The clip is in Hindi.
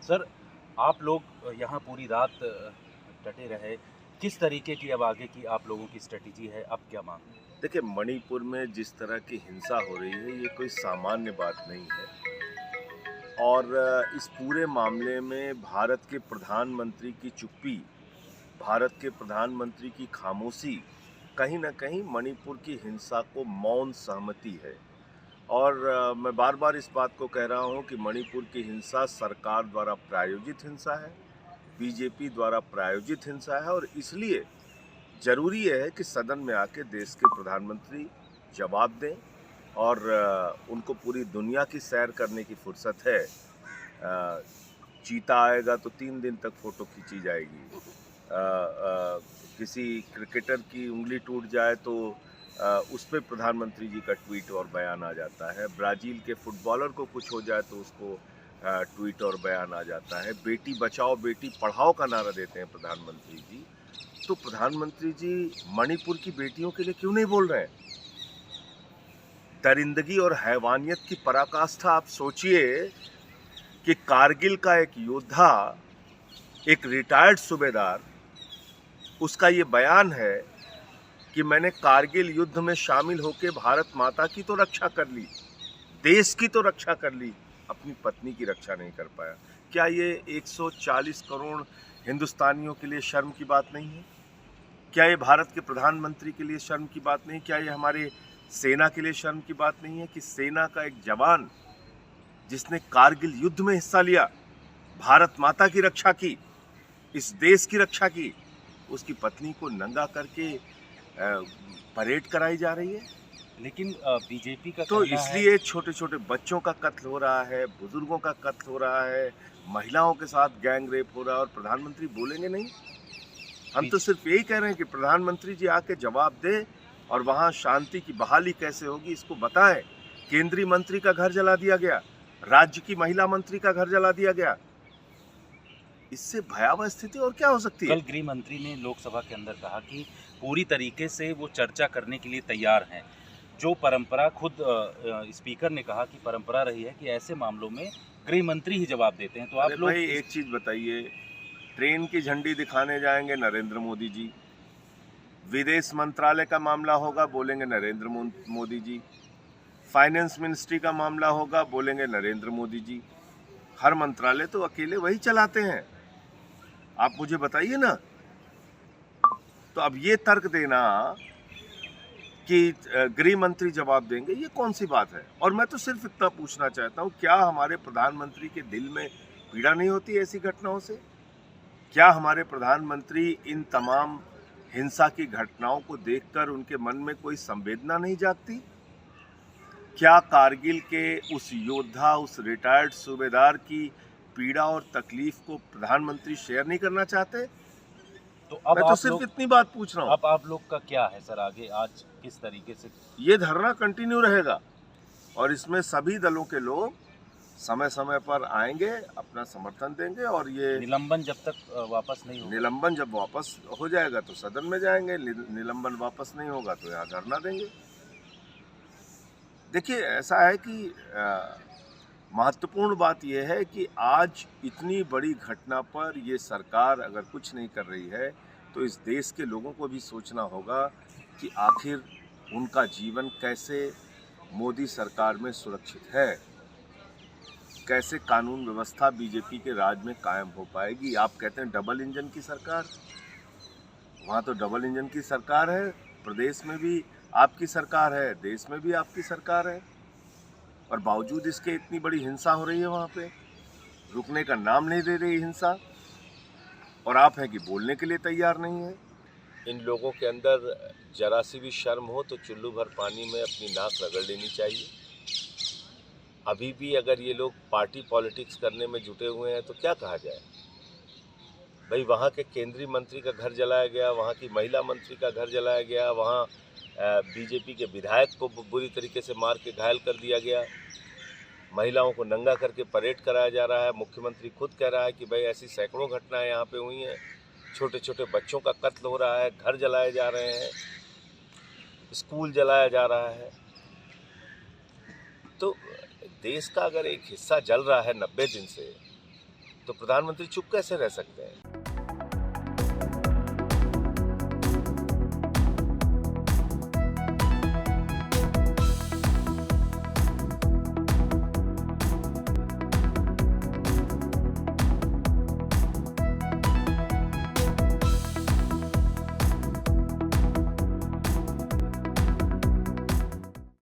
सर, आप लोग यहाँ पूरी रात डटे रहे। किस तरीके की अब आगे की आप लोगों की स्ट्रैटेजी है? अब क्या मांग है? देखिए, मणिपुर में जिस तरह की हिंसा हो रही है, ये कोई सामान्य बात नहीं है। और इस पूरे मामले में भारत के प्रधानमंत्री की चुप्पी, भारत के प्रधानमंत्री की खामोशी कहीं न कहीं मणिपुर की हिंसा को मौन सहमति है। और मैं बार-बार इस बात को कह रहा हूँ कि मणिपुर की हिंसा सरकार द्वारा प्रायोजित हिंसा है, बीजेपी द्वारा प्रायोजित हिंसा है, और इसलिए ज़रूरी ये है कि सदन में आके देश के प्रधानमंत्री जवाब दें। और उनको पूरी दुनिया की सैर करने की फुर्सत है। चीता आएगा तो 3 दिन तक फ़ोटो खींची जाएगी। किसी क्रिकेटर की उंगली टूट जाए तो उस पे प्रधानमंत्री जी का ट्वीट और बयान आ जाता है। ब्राज़ील के फुटबॉलर को कुछ हो जाए तो उसको ट्वीट और बयान आ जाता है। बेटी बचाओ बेटी पढ़ाओ का नारा देते हैं प्रधानमंत्री जी। तो प्रधानमंत्री जी मणिपुर की बेटियों के लिए क्यों नहीं बोल रहे हैं? दरिंदगी और हैवानियत की पराकाष्ठा आप सोचिए कि कारगिल का एक योद्धा, एक रिटायर्ड सूबेदार, उसका ये बयान है कि मैंने कारगिल युद्ध में शामिल होकर भारत माता की तो रक्षा कर ली, देश की तो रक्षा कर ली, अपनी पत्नी की रक्षा नहीं कर पाया। क्या ये 140 करोड़ हिंदुस्तानियों के लिए शर्म की बात नहीं है? क्या ये भारत के प्रधानमंत्री के लिए शर्म की बात नहीं? क्या ये हमारे सेना के लिए शर्म की बात नहीं है कि सेना का एक जवान जिसने कारगिल युद्ध में हिस्सा लिया, भारत माता की रक्षा की, इस देश की रक्षा की, उसकी पत्नी को नंगा करके परेड कराई जा रही है? लेकिन बीजेपी का तो कहना है। इसलिए छोटे-छोटे बच्चों का कत्ल हो रहा है, बुजुर्गों का कत्ल हो रहा है, महिलाओं के साथ गैंग रेप हो रहा है, और प्रधानमंत्री बोलेंगे नहीं? हम तो बीज सिर्फ यही कह रहे हैं कि प्रधानमंत्री जी आके जवाब दें और वहाँ शांति की बहाली कैसे होगी इसको बताएं। केंद्रीय मंत्री का घर जला दिया गया, राज्य की महिला मंत्री का घर जला दिया गया। इससे भयावह स्थिति और क्या हो सकती है? कल गृह मंत्री ने लोकसभा के अंदर कहा कि पूरी तरीके से वो चर्चा करने के लिए तैयार हैं। जो परंपरा खुद स्पीकर ने कहा कि परंपरा रही है कि ऐसे मामलों में गृह मंत्री ही जवाब देते हैं। तो अरे आप लोग भाई, एक चीज बताइए, ट्रेन की झंडी दिखाने जाएंगे नरेंद्र मोदी जी, विदेश मंत्रालय का मामला होगा बोलेंगे नरेंद्र मोदी जी, फाइनेंस मिनिस्ट्री का मामला होगा बोलेंगे नरेंद्र मोदी जी। हर मंत्रालय तो अकेले वही चलाते हैं। आप मुझे बताइए ना। तो अब ये तर्क देना कि गृह मंत्री जवाब देंगे, ये कौन सी बात है? और मैं तो सिर्फ इतना पूछना चाहता हूँ, क्या हमारे प्रधानमंत्री के दिल में पीड़ा नहीं होती ऐसी घटनाओं से? क्या हमारे प्रधानमंत्री इन तमाम हिंसा की घटनाओं को देखकर उनके मन में कोई संवेदना नहीं जागती? क्या कारगिल के उस योद्धा, उस रिटायर्ड सूबेदार की पीड़ा और तकलीफ को प्रधानमंत्री शेयर नहीं करना चाहते? तो अब मैं तो आप सिर्फ लोग इतनी बात पूछ रहा हूँ। अब आप लोग का क्या है सर आगे आज किस तरीके से? ये धरना कंटिन्यू रहेगा और इसमें सभी दलों के लोग समय समय पर आएंगे, अपना समर्थन देंगे। और ये निलंबन जब तक वापस नहीं होगा। निलंबन जब वापस हो जाएगा तो सदन में जाएंगे, निलंबन वापस नहीं होगा तो यहाँ धरना देंगे। देखिए, ऐसा है कि महत्वपूर्ण बात यह है कि आज इतनी बड़ी घटना पर ये सरकार अगर कुछ नहीं कर रही है तो इस देश के लोगों को भी सोचना होगा कि आखिर उनका जीवन कैसे मोदी सरकार में सुरक्षित है, कैसे कानून व्यवस्था बीजेपी के राज में कायम हो पाएगी। आप कहते हैं डबल इंजन की सरकार, वहाँ तो डबल इंजन की सरकार है, प्रदेश में भी आपकी सरकार है, देश में भी आपकी सरकार है, और बावजूद इसके इतनी बड़ी हिंसा हो रही है वहाँ पे, रुकने का नाम नहीं दे रही हिंसा, और आप हैं कि बोलने के लिए तैयार नहीं है। इन लोगों के अंदर जरा सी भी शर्म हो तो चुल्लू भर पानी में अपनी नाक रगड़ लेनी चाहिए। अभी भी अगर ये लोग पार्टी पॉलिटिक्स करने में जुटे हुए हैं तो क्या कहा जाए? भाई, वहाँ के केंद्रीय मंत्री का घर जलाया गया, वहाँ की महिला मंत्री का घर जलाया गया, वहाँ बीजेपी के विधायक को बुरी तरीके से मार के घायल कर दिया गया, महिलाओं को नंगा करके परेड कराया जा रहा है। मुख्यमंत्री खुद कह रहा है कि भाई ऐसी सैकड़ों घटनाएं यहाँ पे हुई हैं, छोटे छोटे बच्चों का कत्ल हो रहा है, घर जलाए जा रहे हैं, स्कूल जलाया जा रहा है। तो देश का अगर एक हिस्सा जल रहा है 90 दिन से, तो प्रधानमंत्री चुप कैसे रह सकते हैं?